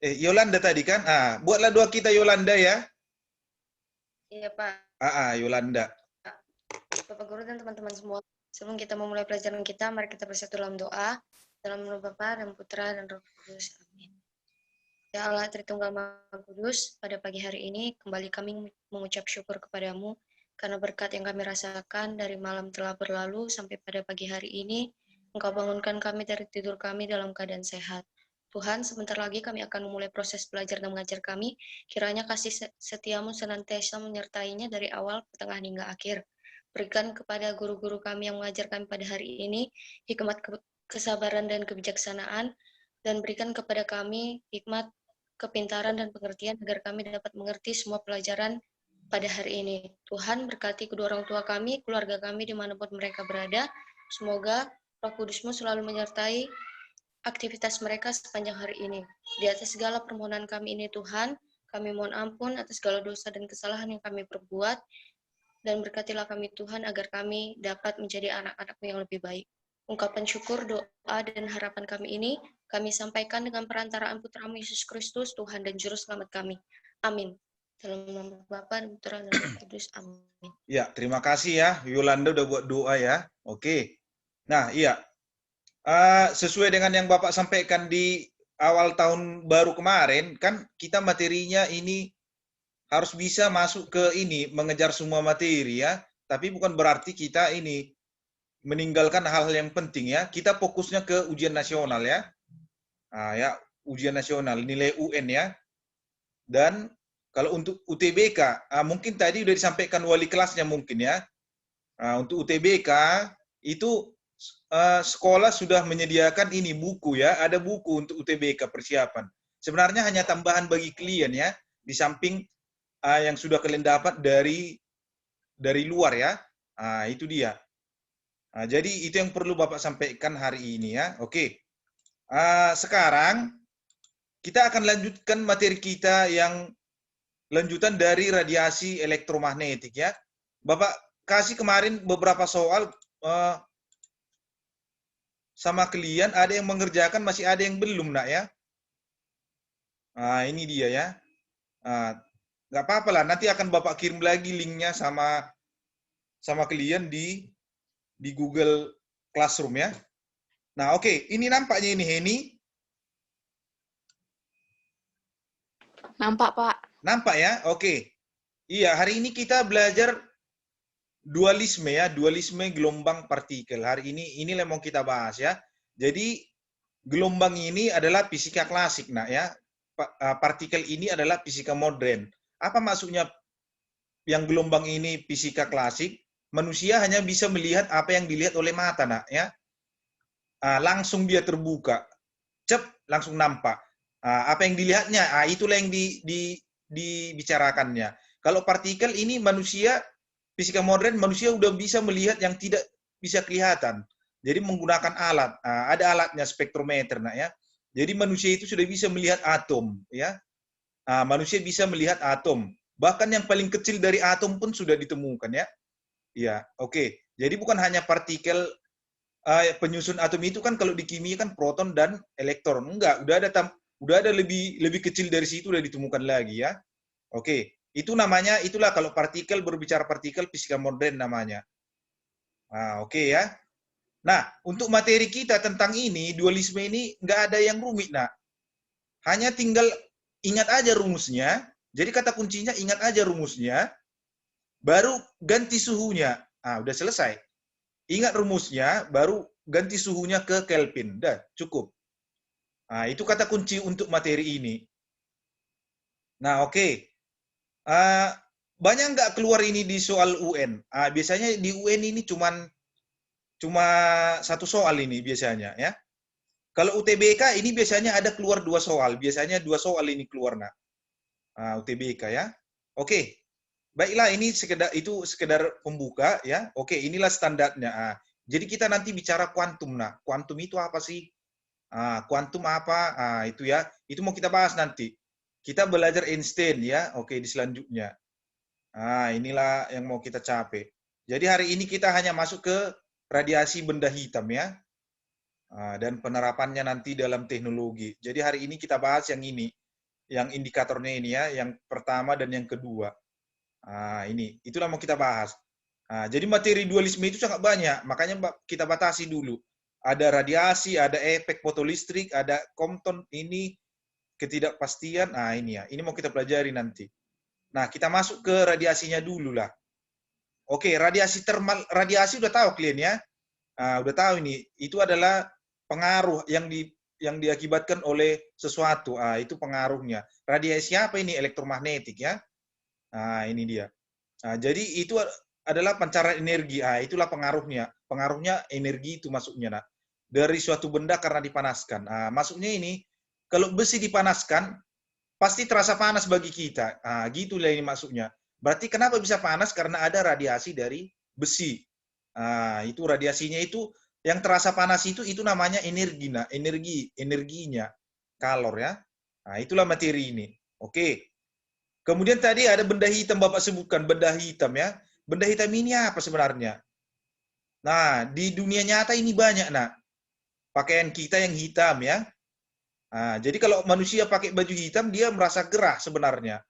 Yolanda tadi kan? Buatlah doa kita Yolanda ya. Iya, Pak. Yolanda. Bapak Guru dan teman-teman semua, sebelum kita memulai pelajaran kita, mari kita bersatu dalam doa. Dalam nama Bapa dan Putra dan Roh Kudus. Amin. Ya Allah Tritunggal Maha Kudus, pada pagi hari ini kembali kami mengucap syukur kepadamu karena berkat yang kami rasakan dari malam telah berlalu sampai pada pagi hari ini, Engkau bangunkan kami dari tidur kami dalam keadaan sehat. Tuhan, sebentar lagi kami akan memulai proses belajar dan mengajar kami. Kiranya kasih setiamu senantiasa menyertainya dari awal, pertengahan hingga akhir. Berikan kepada guru-guru kami yang mengajar kami pada hari ini hikmat, kesabaran, dan kebijaksanaan, dan berikan kepada kami hikmat, kepintaran, dan pengertian agar kami dapat mengerti semua pelajaran pada hari ini. Tuhan berkati kedua orang tua kami, keluarga kami dimanapun mereka berada. Semoga Roh Kudus-Mu selalu menyertai aktivitas mereka sepanjang hari ini. Di atas segala permohonan kami ini Tuhan, kami mohon ampun atas segala dosa dan kesalahan yang kami perbuat, dan berkatilah kami Tuhan agar kami dapat menjadi anak-anak-Mu yang lebih baik. Ungkapan syukur, doa, dan harapan kami ini kami sampaikan dengan perantaraan Putra-Mu Yesus Kristus, Tuhan dan Juru Selamat kami. Amin. Dalam nama Bapa dan Putra dan Roh Kudus. Amin. Ya, terima kasih ya. Yolanda udah buat doa ya. Oke. Nah, iya. Sesuai dengan yang Bapak sampaikan di awal tahun baru kemarin, kan kita materinya ini harus bisa masuk ke ini, mengejar semua materi ya. Tapi bukan berarti kita ini meninggalkan hal-hal yang penting ya. Kita fokusnya ke ujian nasional ya. Ya, ujian nasional, nilai UN ya. Dan kalau untuk UTBK, mungkin tadi udah disampaikan wali kelasnya mungkin ya. Untuk UTBK itu sekolah sudah menyediakan ini buku ya, ada buku untuk UTBK persiapan. Sebenarnya hanya tambahan bagi klien ya, di samping yang sudah kalian dapat dari luar ya. Itu dia. Jadi itu yang perlu Bapak sampaikan hari ini ya. Oke. Sekarang kita akan lanjutkan materi kita yang lanjutan dari radiasi elektromagnetik ya. Bapak kasih kemarin beberapa soal sama klien, ada yang mengerjakan, masih ada yang belum nak ya. Ini dia ya. Nggak apa-apa lah, nanti akan Bapak kirim lagi linknya sama klien di Google Classroom ya. Nah oke, ini nampaknya ini Heni. Nampak, Pak. Nampak ya? Oke. Iya, hari ini kita belajar dualisme ya, dualisme gelombang partikel. Hari ini yang mau kita bahas ya. Jadi gelombang ini adalah fisika klasik nak ya. Partikel ini adalah fisika modern. Apa maksudnya yang gelombang ini fisika klasik? Manusia hanya bisa melihat apa yang dilihat oleh mata nak ya. Langsung dia terbuka. Langsung nampak. Apa yang dilihatnya, itulah yang dibicarakannya. Kalau partikel ini manusia, fisika modern, manusia udah bisa melihat yang tidak bisa kelihatan. Jadi menggunakan alat, ada alatnya spektrometer, nak ya. Jadi manusia itu sudah bisa melihat atom, ya. Manusia bisa melihat atom. Bahkan yang paling kecil dari atom pun sudah ditemukan, ya. Ya, oke. Jadi bukan hanya partikel penyusun atom itu kan kalau di kimia kan proton dan elektron. Enggak, udah ada lebih kecil dari situ udah ditemukan lagi ya. Oke, itulah kalau partikel, berbicara partikel fisika modern namanya. Oke ya. Nah, untuk materi kita tentang ini, dualisme ini nggak ada yang rumit, nah. Hanya tinggal ingat aja rumusnya. Jadi kata kuncinya ingat aja rumusnya, baru ganti suhunya. Udah selesai. Ingat rumusnya, baru ganti suhunya ke Kelvin. Dah, cukup. Itu kata kunci untuk materi ini. Nah, oke. Banyak nggak keluar ini di soal UN? Biasanya di UN ini cuma satu soal ini biasanya ya. Kalau UTBK ini biasanya ada keluar 2 soal. Biasanya 2 soal ini keluar nak. UTBK ya. Oke. Baiklah, ini sekedar pembuka ya. Oke, inilah standarnya. Jadi kita nanti bicara kuantum nah. Kuantum itu apa sih? Kuantum apa? Itu ya. Itu mau kita bahas nanti. Kita belajar Einstein ya. Oke, di selanjutnya. Inilah yang mau kita capai. Jadi hari ini kita hanya masuk ke radiasi benda hitam ya. Dan penerapannya nanti dalam teknologi. Jadi hari ini kita bahas yang ini. yang indikatornya ini ya, yang pertama dan yang kedua. Ini, itulah mau kita bahas. Jadi materi dualisme itu sangat banyak, makanya kita batasi dulu. Ada radiasi, ada efek fotolistrik, ada Compton, ini ketidakpastian. Ini ya, ini mau kita pelajari nanti. Nah, kita masuk ke radiasinya dulu lah. Oke, radiasi termal, radiasi udah tahu kalian ya. Udah tahu ini, itu adalah pengaruh yang diakibatkan oleh sesuatu. Itu pengaruhnya. Radiasi apa ini? Elektromagnetik ya. Ini dia. Jadi itu adalah pancaran energi. Itulah pengaruhnya. Pengaruhnya energi itu masuknya. Dari suatu benda karena dipanaskan. Masuknya ini, kalau besi dipanaskan, pasti terasa panas bagi kita. Gitulah ini maksudnya. Berarti kenapa bisa panas? Karena ada radiasi dari besi. Itu radiasinya itu, yang terasa panas itu namanya energi. Energinya. Kalor ya. Itulah materi ini. Oke. Kemudian tadi ada benda hitam Bapak sebutkan, benda hitam ya. Benda hitam ini apa sebenarnya? Nah, di dunia nyata ini banyak, pakaian kita yang hitam ya. Jadi kalau manusia pakai baju hitam, dia merasa gerah sebenarnya.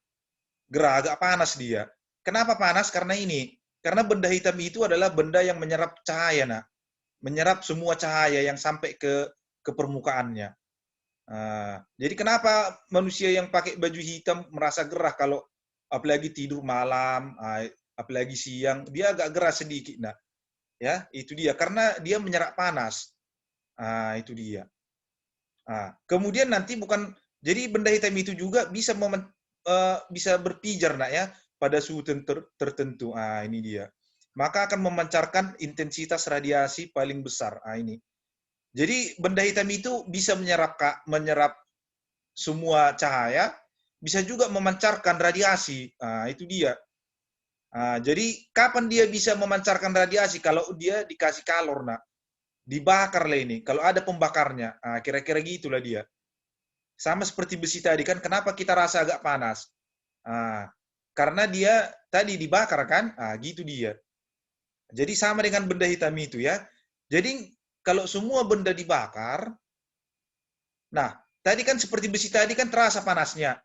Gerah, agak panas dia. Kenapa panas? Karena ini. Karena benda hitam itu adalah benda yang menyerap cahaya, menyerap semua cahaya yang sampai ke permukaannya. Jadi kenapa manusia yang pakai baju hitam merasa gerah kalau apalagi tidur malam, apalagi siang, dia agak gerah sedikit, ya itu dia karena dia menyerap panas. Itu dia. Kemudian nanti jadi benda hitam itu juga bisa bisa berpijar, ya, pada suhu tertentu. Ini dia. Maka akan memancarkan intensitas radiasi paling besar. Ini. Jadi benda hitam itu bisa menyerap semua cahaya, bisa juga memancarkan radiasi. Itu dia. Jadi kapan dia bisa memancarkan radiasi? Kalau dia dikasih kalor, dibakar lah ini. Kalau ada pembakarnya, kira-kira gitulah dia. Sama seperti besi tadi kan, kenapa kita rasa agak panas? Karena dia tadi dibakar kan, gitu dia. Jadi sama dengan benda hitam itu ya. Jadi kalau semua benda dibakar, tadi kan seperti besi tadi kan terasa panasnya.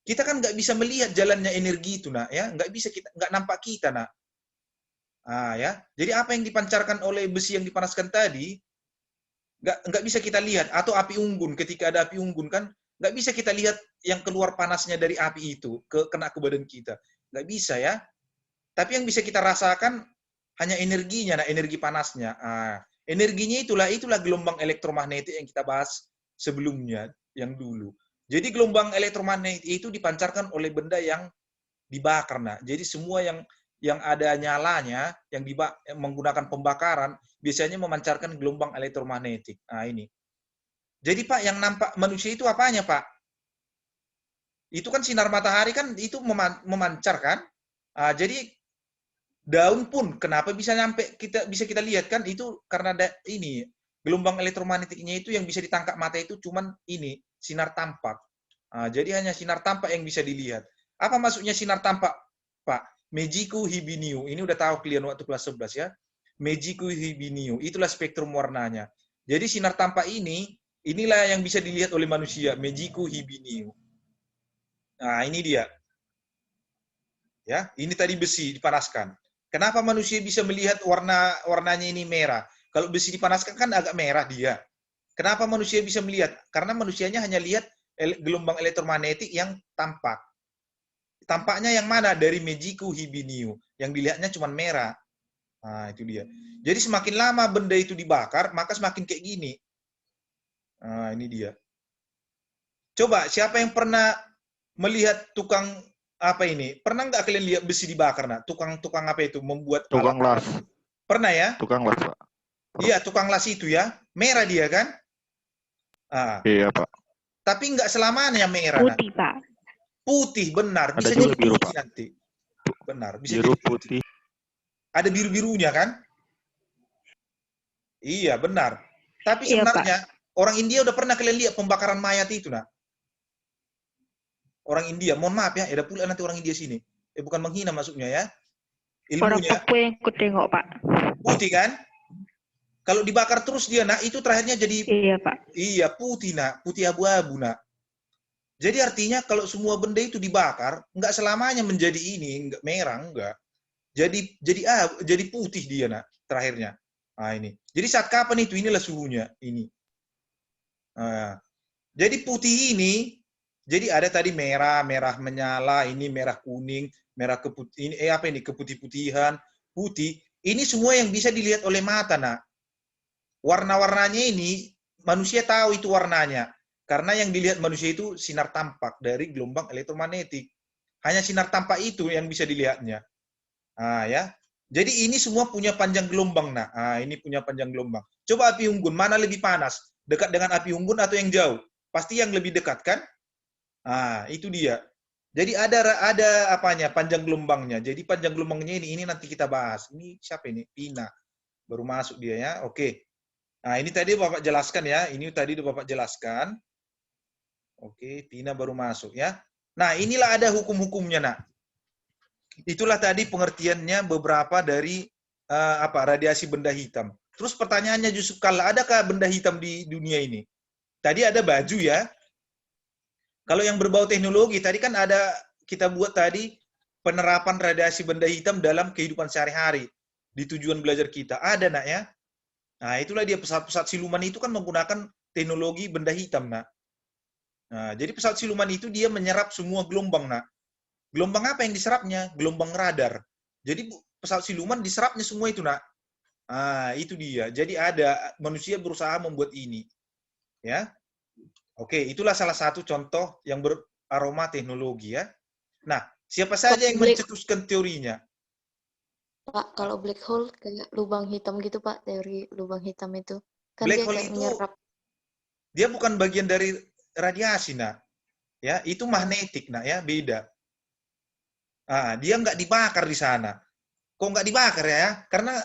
Kita kan nggak bisa melihat jalannya energi itu, ya, nggak nampak kita, ya. Jadi apa yang dipancarkan oleh besi yang dipanaskan tadi, nggak bisa kita lihat. Atau api unggun, ketika ada api unggun kan, nggak bisa kita lihat yang keluar panasnya dari api itu kena ke badan kita, nggak bisa ya. Tapi yang bisa kita rasakan hanya energinya, energi panasnya. Energinya itulah gelombang elektromagnetik yang kita bahas sebelumnya, yang dulu. Jadi gelombang elektromagnetik itu dipancarkan oleh benda yang dibakar. Jadi semua yang ada nyalanya, yang menggunakan pembakaran, biasanya memancarkan gelombang elektromagnetik. Ini. Jadi Pak, yang nampak manusia itu apanya Pak? Itu kan sinar matahari kan itu memancar kan? Jadi daun pun kenapa bisa bisa kita lihat kan, itu karena ini gelombang elektromagnetiknya itu yang bisa ditangkap mata itu cuman ini sinar tampak. Jadi hanya sinar tampak yang bisa dilihat. Apa maksudnya sinar tampak, Pak? Mejiku hibiniu. Ini udah tahu kalian waktu kelas 11 ya. Mejiku hibiniu. Itulah spektrum warnanya. Jadi sinar tampak inilah yang bisa dilihat oleh manusia. Mejiku hibiniu. Ini dia. Ya, ini tadi besi dipanaskan. Kenapa manusia bisa melihat warnanya ini merah? Kalau besi dipanaskan kan agak merah dia. Kenapa manusia bisa melihat? Karena manusianya hanya lihat gelombang elektromagnetik yang tampak. Tampaknya yang mana? Dari Mejiku hibiniu. Yang dilihatnya cuma merah. Itu dia. Jadi semakin lama benda itu dibakar, maka semakin kayak gini. Ini dia. Coba, siapa yang pernah melihat tukang apa ini? Pernah nggak kalian lihat besi dibakar? Tukang apa itu? Membuat tukang las. Pernah ya? Tukang las, Pak. Iya, tukang las itu ya. Merah dia kan? Iya, Pak. Tapi nggak selamanya merah. Putih, Pak. Putih, benar. Ada Bisa juga jadi biru, putih Pak. nanti. Benar. Bisa biru, jadi putih. Ada biru-birunya kan? Iya, benar. Tapi sebenarnya orang India udah pernah kalian lihat pembakaran mayat itu, Orang India, mohon maaf ya, ada pula nanti orang India sini. Bukan menghina maksudnya ya. Orang Ilmunya. Papua yang ikut tengok, Pak. Putih kan? Kalau dibakar terus dia, itu terakhirnya jadi. Iya, Pak. Iya, putih, Putih abu-abu, Jadi artinya kalau semua benda itu dibakar, nggak selamanya menjadi ini, nggak merah, enggak. Jadi putih dia nak terakhirnya. Nah ini. Jadi saat kapan itu? Inilah suhunya ini. Nah, jadi putih ini, jadi ada tadi merah, merah menyala, ini merah kuning, merah keputih, ini apa ini keputih-putihan, putih. Ini semua yang bisa dilihat oleh mata nak. Warna-warnanya ini manusia tahu itu warnanya. Karena yang dilihat manusia itu sinar tampak dari gelombang elektromagnetik. Hanya sinar tampak itu yang bisa dilihatnya. Ah ya. Jadi ini semua punya panjang gelombang nah. Ah ini punya panjang gelombang. Coba api unggun mana lebih panas? Dekat dengan api unggun atau yang jauh? Pasti yang lebih dekat kan? Ah, itu dia. Jadi ada apanya? Panjang gelombangnya. Jadi panjang gelombangnya ini nanti kita bahas. Ini siapa ini? Pina. Baru masuk dia ya. Oke. Nah, ini tadi Bapak jelaskan ya. Ini tadi Bapak jelaskan. Oke, Pina baru masuk ya. Nah, inilah ada hukum-hukumnya, nak. Itulah tadi pengertiannya beberapa dari radiasi benda hitam. Terus pertanyaannya Yusuf Kalla, adakah benda hitam di dunia ini? Tadi ada baju ya. Kalau yang berbau teknologi, tadi kan ada kita buat tadi penerapan radiasi benda hitam dalam kehidupan sehari-hari. Di tujuan belajar kita. Ada, nak ya. Nah, itulah dia pesawat-pesawat siluman itu kan menggunakan teknologi benda hitam, nak. Nah, jadi pesawat siluman itu dia menyerap semua gelombang, nak. Gelombang apa yang diserapnya? Gelombang radar. Jadi pesawat siluman diserapnya semua itu, nak. Ah, itu dia. Jadi ada manusia berusaha membuat ini. Ya. Oke, itulah salah satu contoh yang beraroma teknologi ya. Nah, siapa saja yang mencetuskan teorinya? Pak, kalau black hole kayak lubang hitam gitu, Pak, teori lubang hitam itu. Kan Black dia hole kayak itu menyerap. dia bukan bagian dari radiasi, nak. Ya, itu magnetik, nak ya, beda. Ah, dia nggak dibakar di sana. Kok nggak dibakar ya? Karena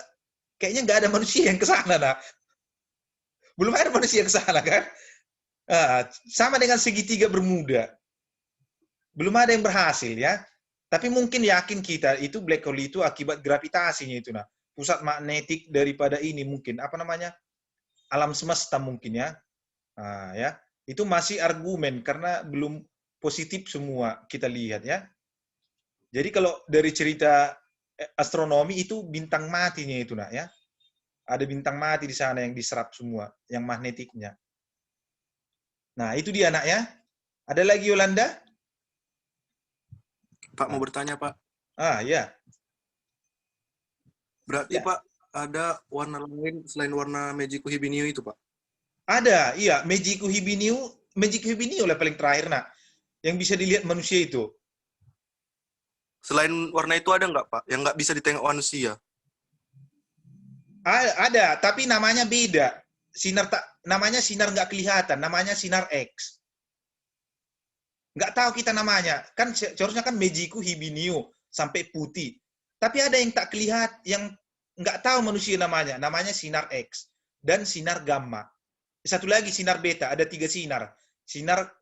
kayaknya nggak ada manusia yang ke sana, nak. Belum ada manusia ke sana kan? Ah, sama dengan segitiga Bermuda. Belum ada yang berhasil ya. Tapi mungkin yakin kita itu black hole itu akibat gravitasinya itu, nah. Pusat magnetik daripada ini mungkin apa namanya? Alam semesta mungkin ya. Nah, ya. Itu masih argumen karena belum positif semua kita lihat ya. Jadi kalau dari cerita astronomi itu bintang matinya itu, nak ya. Ada bintang mati di sana yang diserap semua, yang magnetiknya. Nah, itu dia, nak ya. Ada lagi Yolanda? Pak, mau bertanya, Pak. Ah, ya. Berarti, Ya. Pak, ada warna lain selain warna Magiku Hibiniu itu, Pak? Ada, iya. Magiku Hibiniu lah paling terakhir, nak. Yang bisa dilihat manusia itu. Selain warna itu ada nggak, Pak? Yang nggak bisa ditengok manusia? Ada, tapi namanya beda. Namanya sinar nggak kelihatan, namanya sinar X. Nggak tahu kita namanya. Kan seharusnya kan Magiku Hibiniu sampai putih. Tapi ada yang tak kelihatan, yang nggak tahu manusia namanya sinar X dan sinar gamma. Satu lagi sinar beta, ada 3 sinar. Sinar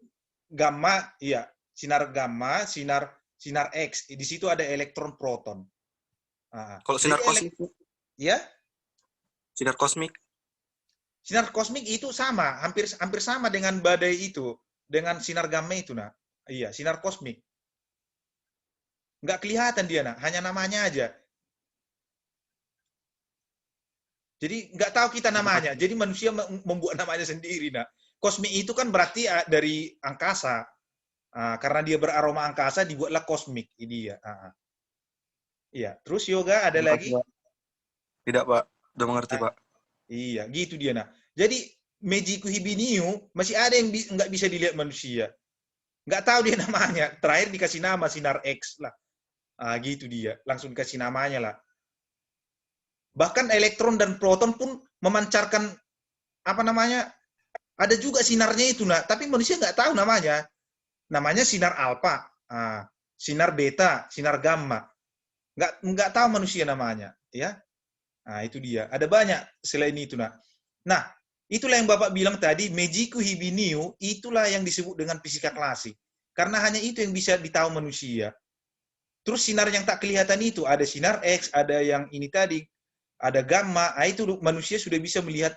gamma, iya, sinar gamma, sinar X. Di situ ada elektron proton. Nah, kalau sinar kosmik? Ya? Sinar kosmik? Sinar kosmik itu sama, hampir sama dengan badai itu, dengan sinar gamma itu, nah. Iya, sinar kosmik. Nggak kelihatan dia, nah, hanya namanya aja. Jadi nggak tahu kita namanya. Jadi manusia membuat namanya sendiri, nah. Kosmik itu kan berarti dari angkasa. Karena dia beraroma angkasa, dibuatlah kosmik. Ini ya. Iya. Terus Yoga ada lagi? Tidak, Pak. Udah mengerti, Pak. Iya, gitu dia, nah. Jadi Magiku Hibiniu masih ada yang nggak bisa dilihat manusia. Nggak tahu dia namanya. Terakhir dikasih nama sinar X lah. Gitu dia. Langsung dikasih namanya lah. Bahkan elektron dan proton pun memancarkan apa namanya? Ada juga sinarnya itu, nah. Tapi manusia nggak tahu namanya. Namanya sinar alfa, sinar beta, sinar gamma. Nggak tahu manusia namanya, ya. Nah, itu dia. Ada banyak selain itu, nah. Nah, itulah yang Bapak bilang tadi, Magiku Hibiniu, itulah yang disebut dengan fisika klasik. Karena hanya itu yang bisa ditahu manusia. Terus sinar yang tak kelihatan itu, ada sinar X, ada yang ini tadi, ada gamma, itu manusia sudah bisa melihat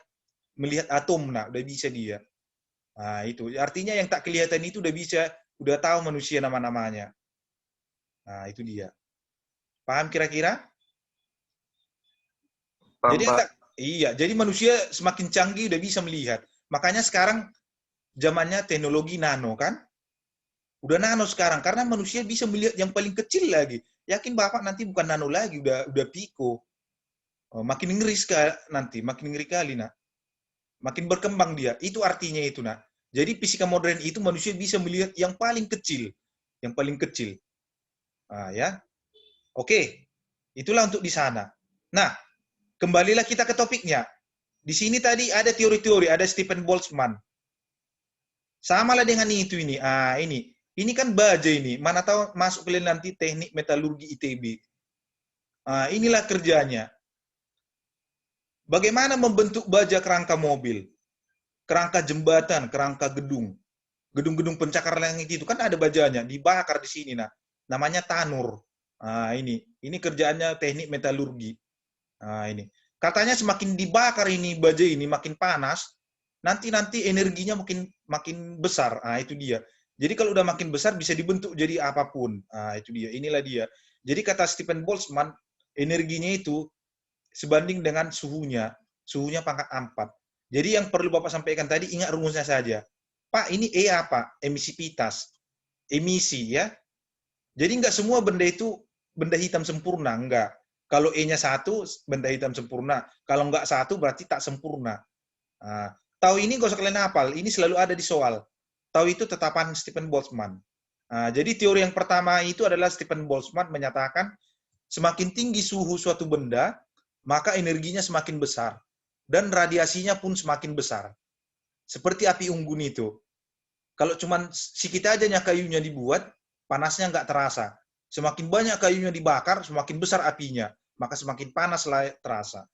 atom, nah, udah bisa dia. Nah, itu. Artinya yang tak kelihatan itu udah tahu manusia nama-namanya. Nah, itu dia. Paham kira-kira? Paham, Jadi Pak. iya, jadi manusia semakin canggih udah bisa melihat. Makanya sekarang zamannya teknologi nano kan? Udah nano sekarang karena manusia bisa melihat yang paling kecil lagi. Yakin Bapak nanti bukan nano lagi, udah piko. Oh, makin ngeri sekali nanti, makin ngeri kali nak. Makin berkembang dia. Itu artinya itu nak. Jadi fisika modern itu manusia bisa melihat yang paling kecil, yang paling kecil. Ya, oke. Itulah untuk di sana. Nah, kembalilah kita ke topiknya. Di sini tadi ada teori-teori, ada Stephen Boltzmann. Sama lah dengan itu ini. Ini kan baja ini. Mana tahu masuk kalian nanti teknik metalurgi ITB. Inilah kerjanya. Bagaimana membentuk baja kerangka mobil, kerangka jembatan, kerangka gedung, gedung-gedung pencakar langit itu kan ada bajanya, dibakar di sini nah. Namanya tanur. Ini kerjaannya teknik metalurgi. Ini. Katanya semakin dibakar ini baja ini makin panas, nanti energinya makin besar. Itu dia. Jadi kalau udah makin besar bisa dibentuk jadi apapun. Itu dia. Inilah dia. Jadi kata Stephen Boltzmann, energinya itu sebanding dengan suhunya. Suhunya pangkat 4. Jadi yang perlu Bapak sampaikan tadi, ingat rumusnya saja. Pak, ini E apa? Emisivitas. Emisi ya. Jadi nggak semua benda itu benda hitam sempurna. Enggak. Kalau E-nya 1, benda hitam sempurna. Kalau nggak 1, berarti tak sempurna. Tahu ini nggak usah kalian hafal. Ini selalu ada di soal. Tahu itu tetapan Stephen Boltzmann. Jadi teori yang pertama itu adalah Stephen Boltzmann menyatakan semakin tinggi suhu suatu benda, maka energinya semakin besar. Dan radiasinya pun semakin besar. Seperti api unggun itu. Kalau cuma sedikit aja kayunya dibuat, panasnya nggak terasa. Semakin banyak kayunya dibakar, semakin besar apinya. Maka semakin panas terasa.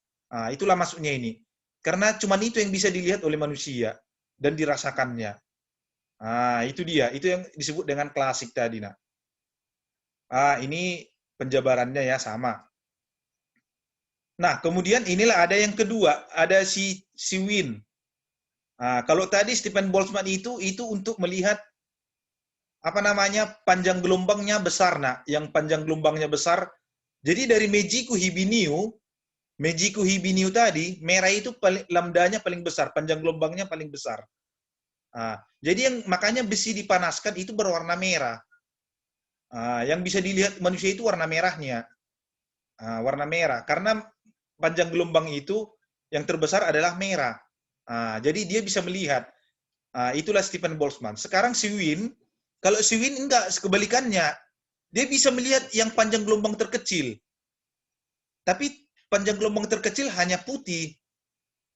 Itulah maksudnya ini. Karena cuma itu yang bisa dilihat oleh manusia dan dirasakannya. Itu dia. Itu yang disebut dengan klasik tadi. Ini penjabarannya ya sama. Nah, kemudian inilah ada yang kedua, ada si Wien. Kalau tadi Stephen Boltzmann itu untuk melihat panjang gelombangnya besar, yang panjang gelombangnya besar. Jadi dari Mejiku Hibiniu tadi, merah itu lambdanya paling besar, panjang gelombangnya paling besar. Jadi makanya besi dipanaskan itu berwarna merah. Yang bisa dilihat manusia itu warna merahnya. Warna merah, karena panjang gelombang itu yang terbesar adalah merah. Jadi dia bisa melihat. Itulah Stephen Boltzmann. Sekarang si Wien, kalau si Wien enggak, kebalikannya. Dia bisa melihat yang panjang gelombang terkecil. Tapi panjang gelombang terkecil hanya putih.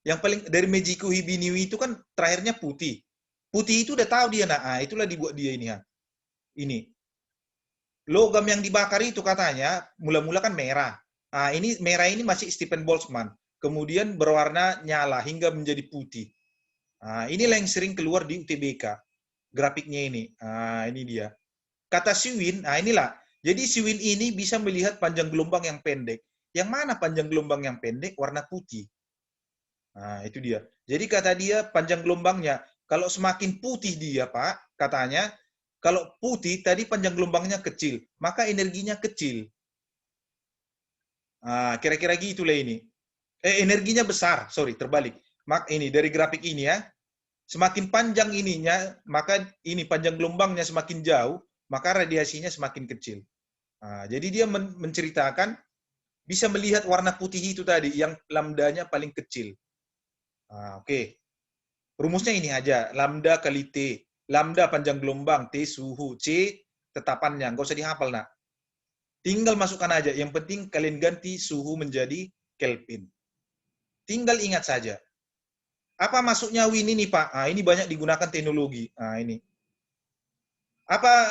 Yang paling dari Mejiku Hibiniu itu kan terakhirnya putih. Putih itu udah tahu dia. Itulah dibuat dia ini. Ini. Logam yang dibakar itu katanya mula-mula kan merah. Ini merah ini masih Stephen Boltzmann. Kemudian berwarna nyala hingga menjadi putih. Inilah yang sering keluar di UTBK. Grafiknya ini. Ini dia. Kata si Wien, inilah. Jadi si Wien ini bisa melihat panjang gelombang yang pendek. Yang mana panjang gelombang yang pendek? Warna putih. Itu dia. Jadi kata dia panjang gelombangnya, kalau semakin putih dia, Pak, katanya, kalau putih tadi panjang gelombangnya kecil, maka energinya kecil. Kira-kira gitulah ini. Energinya besar, terbalik. Ini dari grafik ini ya. Semakin panjang ininya, maka ini panjang gelombangnya semakin jauh, maka radiasinya semakin kecil. Jadi dia menceritakan bisa melihat warna putih itu tadi yang lambdanya paling kecil. Oke. Rumusnya ini aja, lambda kali T. Lambda panjang gelombang, T suhu, C tetapannya. Nggak usah dihafal, nak. Tinggal masukkan aja. Yang penting kalian ganti suhu menjadi Kelvin. Tinggal ingat saja. Apa maksudnya Wien ini, Pak? Ini banyak digunakan teknologi. Ini. Apa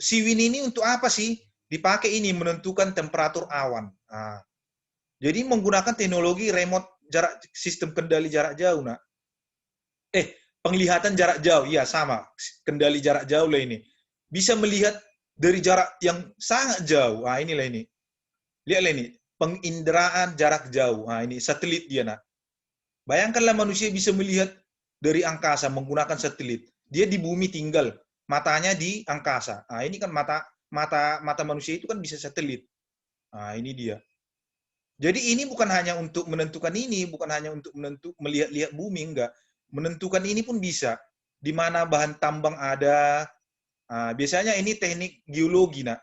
si Wien ini untuk apa sih? Dipakai ini menentukan temperatur awan. Jadi menggunakan teknologi remote sistem kendali jarak jauh, nak. Penglihatan jarak jauh, ya sama. Kendali jarak jauh lah ini. Bisa melihat dari jarak yang sangat jauh. Inilah ini. Lihatlah ini. Penginderaan jarak jauh. Ini satelit dia, nak. Bayangkanlah manusia bisa melihat dari angkasa menggunakan satelit. Dia di bumi tinggal, matanya di angkasa. Nah, ini kan mata manusia itu kan bisa satelit. Nah, ini dia. Jadi ini bukan hanya untuk menentukan ini, bukan hanya untuk melihat-lihat bumi, enggak. Menentukan ini pun bisa. Di mana bahan tambang ada. Nah, biasanya ini teknik geologi, nak.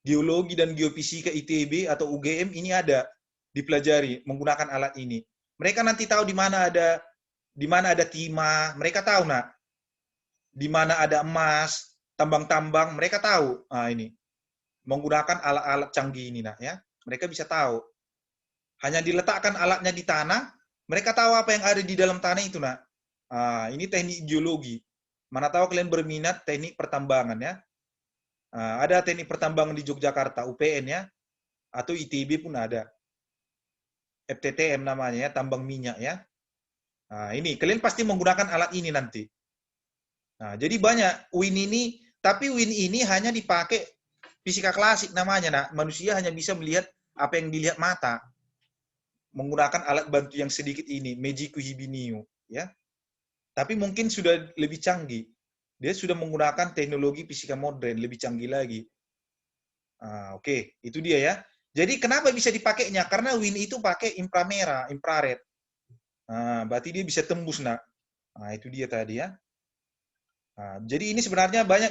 Geologi dan geofisika ITB atau UGM ini ada dipelajari menggunakan alat ini. Mereka nanti tahu di mana ada timah, mereka tahu, nak. Di mana ada emas, tambang-tambang, mereka tahu. Nah, ini menggunakan alat-alat canggih ini, nak, ya. Mereka bisa tahu. Hanya diletakkan alatnya di tanah, mereka tahu apa yang ada di dalam tanah itu, nak. Nah, ini teknik geologi. Mana tahu kalian berminat teknik pertambangan, ya. Nah, ada teknik pertambangan di Yogyakarta, UPN, ya. Atau ITB pun ada. FTTM namanya, ya, tambang minyak, ya. Nah, ini kalian pasti menggunakan alat ini nanti. Nah, jadi banyak WIN ini, tapi WIN ini hanya dipakai fisika klasik namanya, nak. Manusia hanya bisa melihat apa yang dilihat mata menggunakan alat bantu yang sedikit ini, Meiji Hibiniu, ya. Tapi mungkin sudah lebih canggih. Dia sudah menggunakan teknologi fisika modern, lebih canggih lagi. Oke, itu dia, ya. Jadi kenapa bisa dipakainya? Karena WIN itu pakai inframerah, infrared. Berarti dia bisa tembus, nak. Itu dia tadi, ya. Jadi ini sebenarnya banyak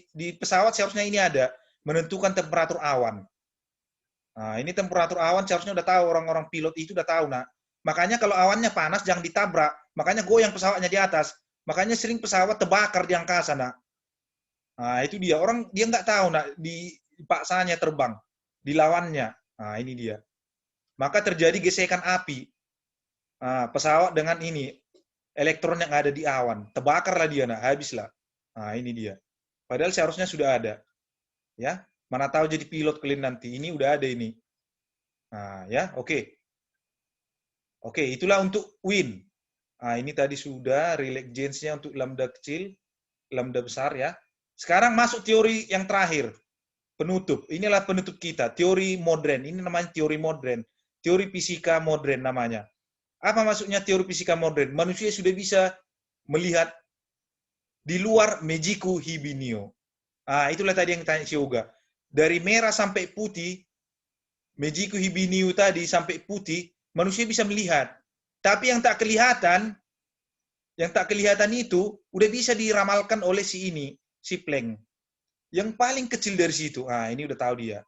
di pesawat seharusnya ini ada menentukan temperatur awan. Ini temperatur awan seharusnya udah tahu, orang-orang pilot itu udah tahu, nak. Makanya kalau awannya panas jangan ditabrak, makanya goyang pesawatnya di atas. Makanya sering pesawat terbakar di angkasa, nak. Itu dia, orang dia nggak tahu, nak, dipaksanya terbang, dilawannya. Ini dia. Maka terjadi gesekan api. Pesawat dengan ini elektron yang ada di awan, terbakarlah dia, nak, habislah. Ini dia. Padahal seharusnya sudah ada. Ya. Mana tahu jadi pilot kalian nanti. Ini udah ada ini. Ya, oke. Oke, itulah untuk WIN. Ini tadi sudah reluctance-nya untuk lambda kecil, lambda besar, ya. Sekarang masuk teori yang terakhir. Penutup. Inilah penutup kita. Teori modern. Ini namanya teori modern. Teori fisika modern namanya. Apa maksudnya teori fisika modern? Manusia sudah bisa melihat di luar Meiji Hibiniu. Itulah tadi yang tanya si Yoga. Dari merah sampai putih, Meiji Hibiniu tadi sampai putih, manusia bisa melihat. Tapi yang tak kelihatan itu udah bisa diramalkan oleh si Planck. Yang paling kecil dari situ, ini udah tahu dia.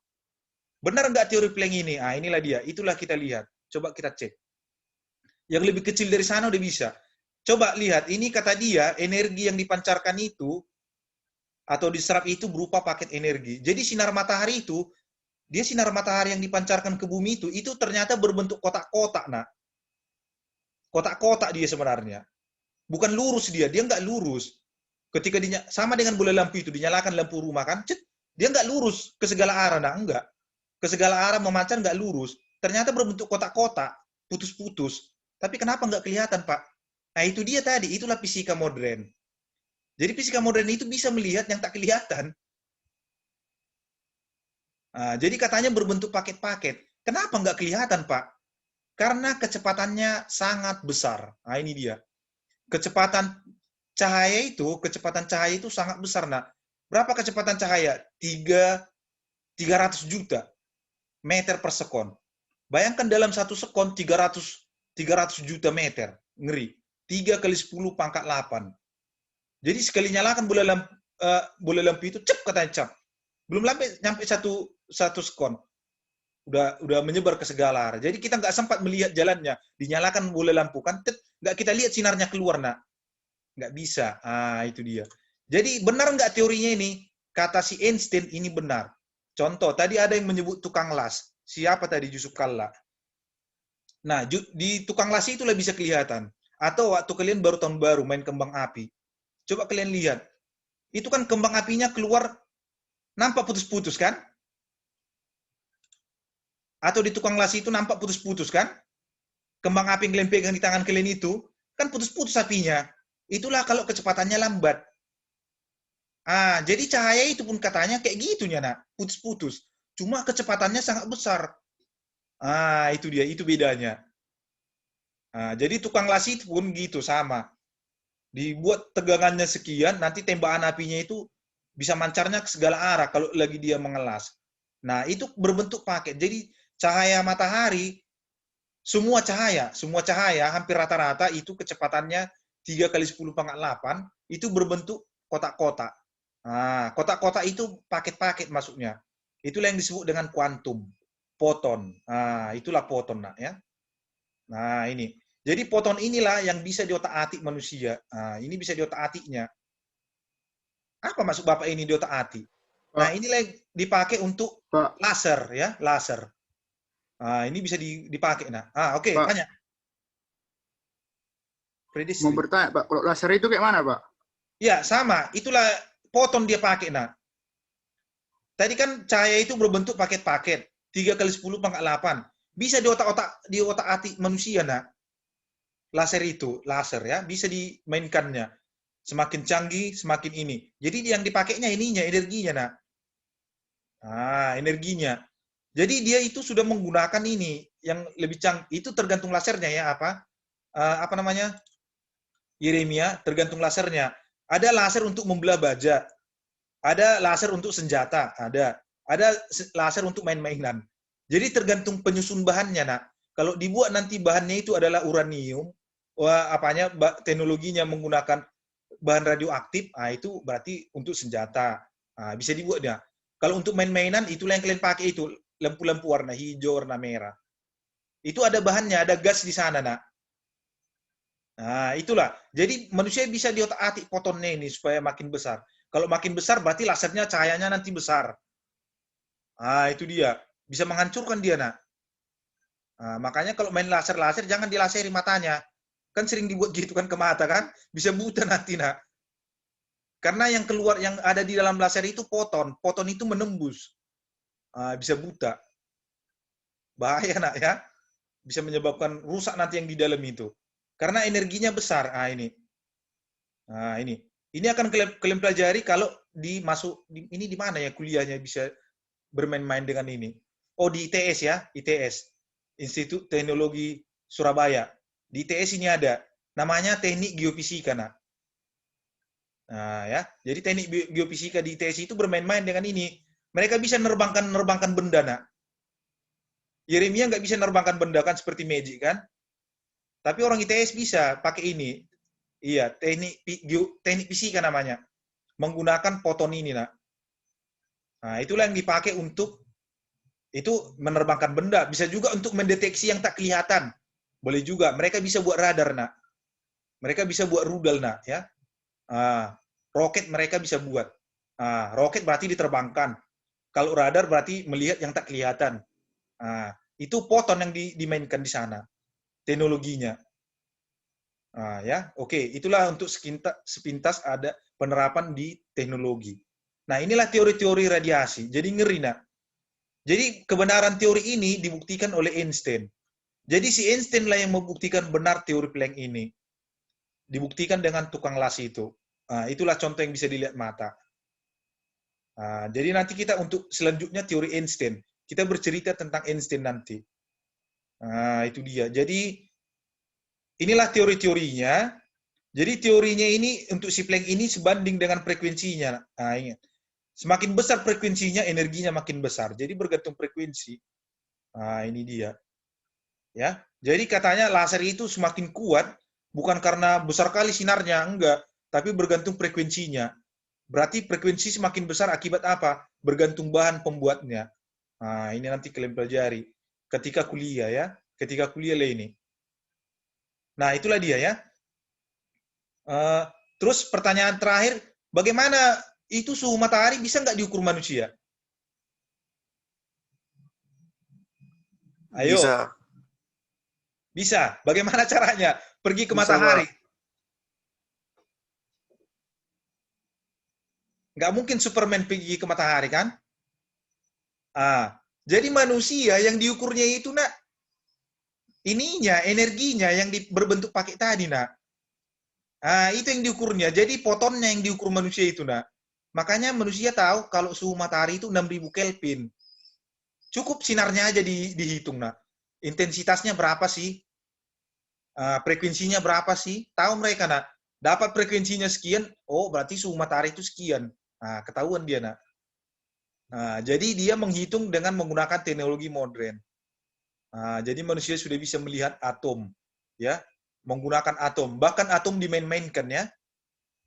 Benar nggak teori Planck ini? Inilah dia. Itulah kita lihat. Coba kita cek. Yang lebih kecil dari sana udah bisa. Coba lihat, ini kata dia, energi yang dipancarkan itu atau diserap itu berupa paket energi. Jadi sinar matahari itu, dia sinar matahari yang dipancarkan ke bumi itu ternyata berbentuk kotak-kotak, nak. Kotak-kotak dia sebenarnya. Bukan lurus dia nggak lurus. Ketika sama dengan bola lampu itu, dinyalakan lampu rumah kan, dia nggak lurus ke segala arah, nak, enggak. Ke segala arah memancar nggak lurus. Ternyata berbentuk kotak-kotak, putus-putus. Tapi kenapa nggak kelihatan, Pak? Itu dia tadi, itulah fisika modern. Jadi fisika modern itu bisa melihat yang tak kelihatan. Jadi katanya berbentuk paket-paket. Kenapa nggak kelihatan, Pak? Karena kecepatannya sangat besar. Ini dia. Kecepatan cahaya itu sangat besar, nak. Berapa kecepatan cahaya? 300 juta meter per sekon. Bayangkan dalam 1 sekon 300 juta meter. Ngeri. 3 kali 10 pangkat 8. Jadi sekali nyalakan bola lampu itu, katanya cap. Belum nyampe satu sekon. Udah menyebar ke segala arah. Jadi kita nggak sempat melihat jalannya. Dinyalakan bola lampu kan, nggak kita lihat sinarnya keluar, nak. Nggak bisa. Itu dia. Jadi benar nggak teorinya ini? Kata si Einstein ini benar. Contoh, tadi ada yang menyebut tukang las. Siapa tadi? Yusuf Kalla. Nah, di tukang las itulah bisa kelihatan. Atau waktu kalian baru tahun baru main kembang api. Coba kalian lihat. Itu kan kembang apinya keluar, nampak putus-putus kan? Atau di tukang las itu nampak putus-putus kan? Kembang api yang kalian pegang di tangan kalian itu, kan putus-putus apinya. Itulah kalau kecepatannya lambat. Jadi cahaya itu pun katanya kayak gitunya, nak. Putus-putus. Cuma kecepatannya sangat besar. Itu dia, itu bedanya. Jadi tukang las itu pun gitu, sama. Dibuat tegangannya sekian, nanti tembakan apinya itu bisa mancarnya ke segala arah kalau lagi dia mengelas. Nah, itu berbentuk paket. Jadi cahaya matahari, semua cahaya hampir rata-rata itu kecepatannya 3 kali 10⁸, itu berbentuk kotak-kotak. Nah, kotak-kotak itu paket-paket masuknya. Itulah yang disebut dengan kuantum, foton. Nah, itulah foton, nak ya. Nah, ini. Jadi foton inilah yang bisa diotak-atik manusia. Nah, ini bisa diotak-atiknya. Apa maksud Bapak ini diotak-atik? Nah, Pak, inilah yang dipakai untuk Pak, laser ya, laser. Nah, ini bisa dipakai. Nah, oke, Pak, tanya. mau Predistri. bertanya, Pak, kalau laser itu kayak mana, Pak? Ya, sama. Itulah foton dia pakai. Nah, tadi kan cahaya itu berbentuk paket-paket. 3 kali 10⁸. Bisa diotak-atik manusia, nah. Laser itu, laser ya, bisa dimainkannya. Semakin canggih, semakin ini. Jadi yang dipakainya ininya, energinya, nah. Energinya. Jadi dia itu sudah menggunakan ini yang lebih canggih. Itu tergantung lasernya ya, apa namanya? Yeremia, tergantung lasernya. Ada laser untuk membelah baja. Ada laser untuk senjata, ada laser untuk main-mainan. Jadi tergantung penyusun bahannya, nak. Kalau dibuat nanti bahannya itu adalah uranium, teknologinya menggunakan bahan radioaktif, itu berarti untuk senjata. Bisa dibuat dia. Kalau untuk main-mainan, itulah yang kalian pakai itu, lampu-lampu warna hijau, warna merah. Itu ada bahannya, ada gas di sana, nak. Nah, itulah. Jadi manusia bisa diotak-atik fotonnya ini supaya makin besar. Kalau makin besar berarti lasernya cahayanya nanti besar. Itu dia. Bisa menghancurkan dia, nak. Makanya kalau main laser-laser jangan dilaseri matanya. Kan sering dibuat gitu kan ke mata kan, bisa buta nanti, nak. Karena yang keluar yang ada di dalam laser itu foton. Foton itu menembus. Bisa buta. Bahaya, nak ya. Bisa menyebabkan rusak nanti yang di dalam itu. Karena energinya besar. Ini. Ini. Ini akan kalian pelajari kalau ini di mana ya kuliahnya bisa bermain-main dengan ini. Oh, di ITS ya, ITS. Institut Teknologi Surabaya. Di ITS ini ada. Namanya Teknik Geofisika, nah. Ya. Jadi Teknik Geofisika di ITS itu bermain-main dengan ini. Mereka bisa nerbangkan benda, nah. Yeremia nggak bisa nerbangkan benda kan seperti magic kan. Tapi orang ITS bisa pakai ini. Iya, teknik fisika namanya. Menggunakan foton ini, nak. Itulah yang dipakai untuk itu menerbangkan benda. Bisa juga untuk mendeteksi yang tak kelihatan. Boleh juga. Mereka bisa buat radar, nak. Mereka bisa buat rudal, nak. Ya. Roket mereka bisa buat. Roket berarti diterbangkan. Kalau radar berarti melihat yang tak kelihatan. Itu foton yang dimainkan di sana. Teknologinya. Ya, oke. Itulah untuk sepintas ada penerapan di teknologi. Nah, inilah teori-teori radiasi. Jadi ngeri, nak. Jadi kebenaran teori ini dibuktikan oleh Einstein. Jadi si Einstein lah yang membuktikan benar teori Planck ini. Dibuktikan dengan tukang las itu. Itulah contoh yang bisa dilihat mata. Jadi nanti kita untuk selanjutnya teori Einstein. Kita bercerita tentang Einstein nanti. Itu dia. Jadi inilah teori-teorinya. Jadi teorinya ini untuk si Planck ini sebanding dengan frekuensinya. Ingat. Semakin besar frekuensinya, energinya makin besar. Jadi bergantung frekuensi. Ini dia. Ya. Jadi katanya laser itu semakin kuat bukan karena besar kali sinarnya, enggak, tapi bergantung frekuensinya. Berarti frekuensi semakin besar akibat apa? Bergantung bahan pembuatnya. Ini nanti kalian pelajari ketika kuliah ya. Ketika kuliah lah ini. Nah, itulah dia ya. Terus pertanyaan terakhir, bagaimana itu suhu matahari bisa nggak diukur manusia? Ayo. Bisa. Bagaimana caranya? Pergi ke matahari. Nggak mungkin Superman pergi ke matahari kan? Jadi manusia yang diukurnya itu, nak, ininya, energinya yang berbentuk pakai tadi, nak. Itu yang diukurnya. Jadi fotonnya yang diukur manusia itu, nak. Makanya manusia tahu kalau suhu matahari itu 6.000 Kelvin. Cukup sinarnya aja dihitung, nak. Intensitasnya berapa sih? Frekuensinya berapa sih? Tahu mereka, nak. Dapat frekuensinya sekian, oh berarti suhu matahari itu sekian. Nah, ketahuan dia, nak. Nah, jadi dia menghitung dengan menggunakan teknologi modern. Nah, jadi manusia sudah bisa melihat atom, ya, menggunakan atom. Bahkan atom dimain-mainkan, ya.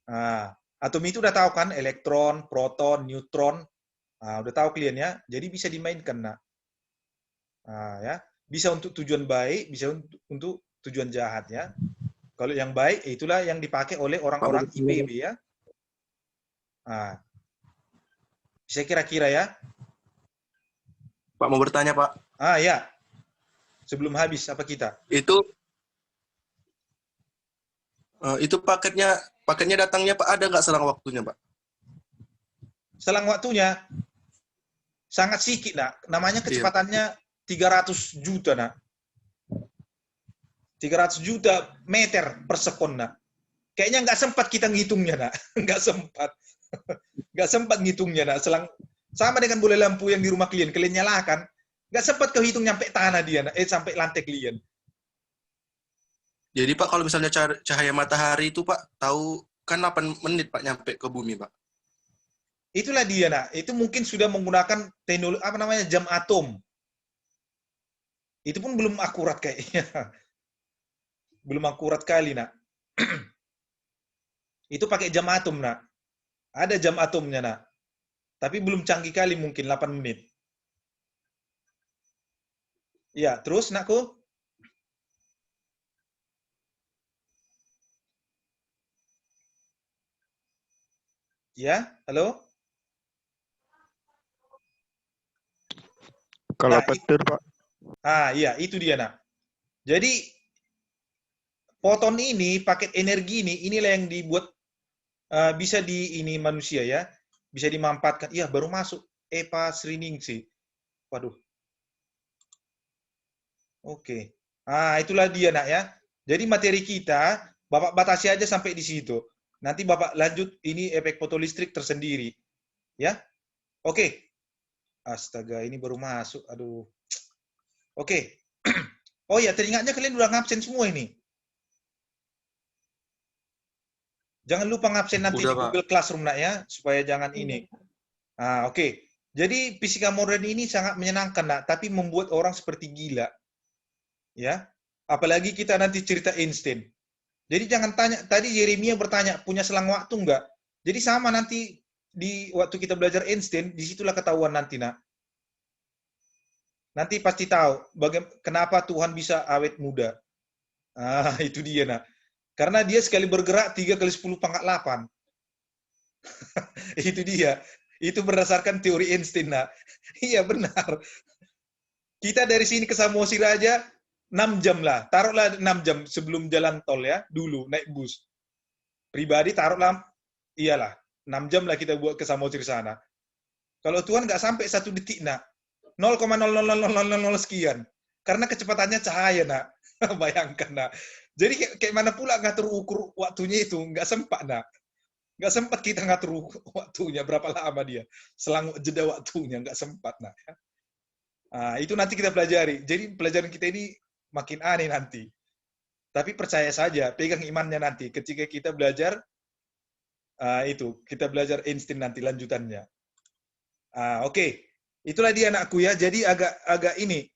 Nah, atom itu udah tahu kan, elektron, proton, neutron. Nah, udah tahu kalian ya. Jadi bisa dimainkan, nak. Nah, ya, bisa untuk tujuan baik, bisa untuk tujuan jahat, ya. Kalau yang baik, itulah yang dipakai oleh orang-orang IPB, ya. Nah, bisa kira-kira ya. Pak mau bertanya, Pak. Ya. Sebelum habis, apa kita? Itu paketnya datangnya, Pak, ada nggak selang waktunya, Pak? Selang waktunya, sangat sedikit, nak. Namanya kecepatannya 300 juta, nak. 300 juta meter per sekon, nak. Kayaknya nggak sempat kita ngitungnya, nak. Nggak sempat. Nggak sempat ngitungnya, nak. Sama dengan bola lampu yang di rumah kalian nyalakan. Nggak sempat kehitung nyampe tanah dia, nak. Sampai lantai kalian. Jadi, Pak, kalau misalnya cahaya matahari itu, Pak, tahu kan 8 menit, Pak, nyampe ke bumi, Pak. Itulah dia, nak. Itu mungkin sudah menggunakan teknologi, jam atom. Itu pun belum akurat kayaknya. Belum akurat kali, nak. Itu pakai jam atom, nak. Ada jam atomnya, nak. Tapi belum canggih kali mungkin, 8 menit. Ya, terus, nakku? Ya, halo? Kalau Nah, petir, Pak. Iya, itu dia, nak. Jadi, foton ini, paket energi ini, inilah yang dibuat bisa ini manusia, ya. Bisa dimanfaatkan. Iya, baru masuk. Eva Sriningsih. Waduh. Oke. Itulah dia, nak, ya. Jadi materi kita, Bapak batasi aja sampai di situ. Nanti Bapak lanjut, ini efek fotolistrik tersendiri. Ya. Oke. Astaga, ini baru masuk. Aduh. Oke. Oh ya, teringatnya kalian udah ngabsen semua ini. Jangan lupa ngabsen nanti Udah, di Pak. Google Classroom, nak, ya. Supaya jangan ini. Oke. Jadi fisika modern ini sangat menyenangkan, nak. Tapi membuat orang seperti gila. Ya. Apalagi kita nanti cerita Einstein. Jadi jangan tanya, tadi Yeremia bertanya, punya selang waktu enggak? Jadi sama nanti di waktu kita belajar Einstein, disitulah ketahuan nanti, nak. Nanti pasti tahu kenapa Tuhan bisa awet muda. Itu dia, nak. Karena dia sekali bergerak 3 kali 10 pangkat 8. Itu dia. Itu berdasarkan teori Einstein, nak. Iya, benar. Kita dari sini ke Samosir aja 6 jam lah. Taruhlah 6 jam sebelum jalan tol, ya. Dulu, naik bus. Pribadi taruhlah, iyalah. 6 jam lah kita buat ke Samosir sana. Kalau Tuhan nggak sampai 1 detik, nak. 0,00000 sekian. Karena kecepatannya cahaya, nak. Bayangkan, nak. Jadi kayak mana pula ngatur ukur waktunya itu. Nggak sempat, nak. Nggak sempat kita ngatur waktunya. Berapa lama dia. Selang jeda waktunya. Nggak sempat, nak. Itu nanti kita pelajari. Jadi pelajaran kita ini makin aneh nanti. Tapi percaya saja, pegang imannya nanti. Ketika kita belajar, kita belajar Einstein nanti lanjutannya. Oke. Itulah dia, anakku, ya. Jadi agak ini.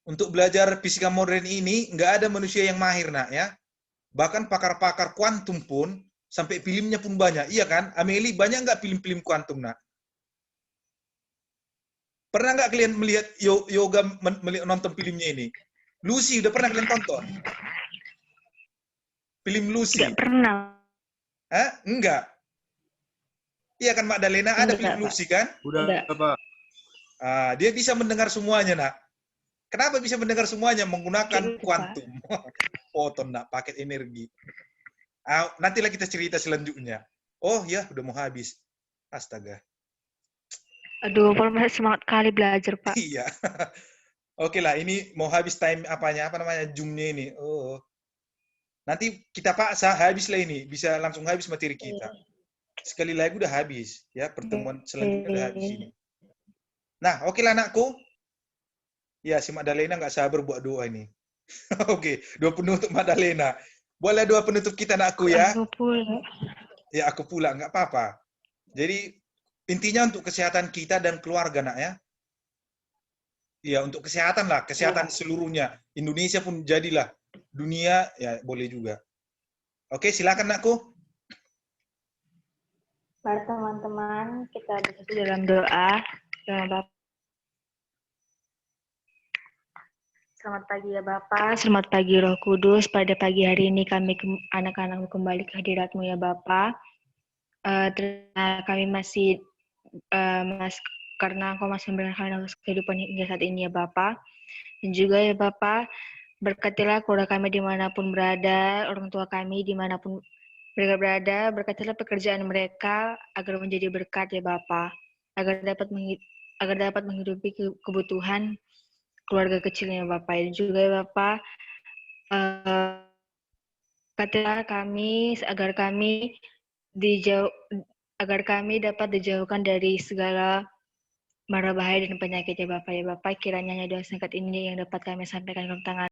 Untuk belajar fisika modern ini, nggak ada manusia yang mahir, nak, ya. Bahkan pakar-pakar kuantum pun, sampai filmnya pun banyak. Iya kan? Amelie, banyak nggak film-film kuantum, nak? Pernah nggak kalian melihat yoga nonton filmnya ini? Lucy, udah pernah kalian tonton? Film Lucy? Tidak pernah. Enggak. Iya kan, Magdalena? Ada Enggak, film Pak. Lucy, kan? Udah, Pak. Dia bisa mendengar semuanya, nak. Kenapa bisa mendengar semuanya? Menggunakan Gitu, kuantum. Foton, nak. Paket energi. Nantilah kita cerita selanjutnya. Oh ya, udah mau habis. Astaga. Aduh, Paul masih semangat kali belajar, Pak. Iya. Oke lah, ini mau habis time Zoom-nya ini. Oh. Nanti kita paksa habis lah ini. Bisa langsung habis materi kita. Sekali lagi udah habis. Ya, pertemuan selanjutnya udah habis ini. Nah, oke lah, anakku. Ya, si Magdalena nggak sabar buat doa ini. Oke, doa penuh untuk Magdalena. Boleh doa penutup kita, anakku ya? Aku pula. Ya, aku pula, nggak apa-apa. Jadi, intinya untuk kesehatan kita dan keluarga, nak ya. Iya, untuk kesehatan lah, kesehatan seluruhnya. Indonesia pun jadilah. Dunia, ya boleh juga. Oke, silakan, nakku. Para teman-teman, kita bersatu dalam doa. Selamat pagi ya Bapak, selamat pagi Roh Kudus. Pada pagi hari ini kami anak-anak kembali ke hadirat-Mu ya Bapak. Kami masih karena Engkau masih memberikan kehidupan hingga saat ini ya Bapak. Dan juga ya Bapak, berkatilah keluarga kami dimanapun berada, orang tua kami dimanapun mereka berada, berkatilah pekerjaan mereka agar menjadi berkat ya Bapak, agar dapat menghidupi kebutuhan keluarga kecilnya Bapak. Dan juga ya Bapak, berkatilah kami agar kami dapat dijauhkan dari segala mara bahaya dan penyakit ya Bapak. Ya Bapak, kiranya hanya doa singkat ini yang dapat kami sampaikan dalam tangan